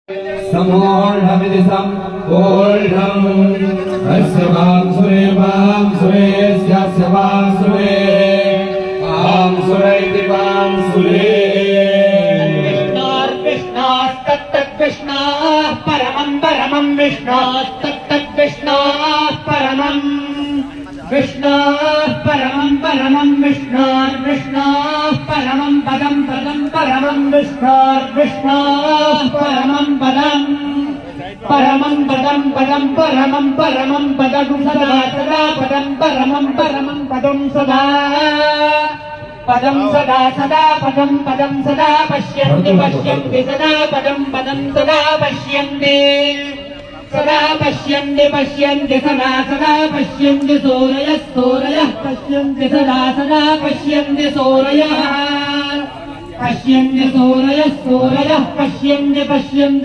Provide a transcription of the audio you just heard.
समोढमिति समोढम् अस्य वांसुरे वांसुरेऽस्य वांसुरे वांसुरे इति वांसुरे कृष्णास्तत्तद्विष्णाः परमं परमं विष्णास्तत्तद्विष्णाः परमं विष्णाः परमं परमं विष्णार्विष्णाः परमं पदं पदं परमं विष्णार्विष्णाः परमं पदं परमं पदं पदं परमं परमं पदं सदा सदा पदं परमं परमं पदं सदा पदं सदा सदा पदं पदं सदा पश्यन्ति पश्यन्ति सदा पदं पदं सदा पश्यन्ति सदा पश्यन्ति पश्यन्ति सदा सदा पश्यन्ति सूरयः सूरयः पश्यन्ति सदा सदा पश्यन्ति सूरयः पश्यन्ति सूरयः सूरयः पश्यन्ति पश्यन्ति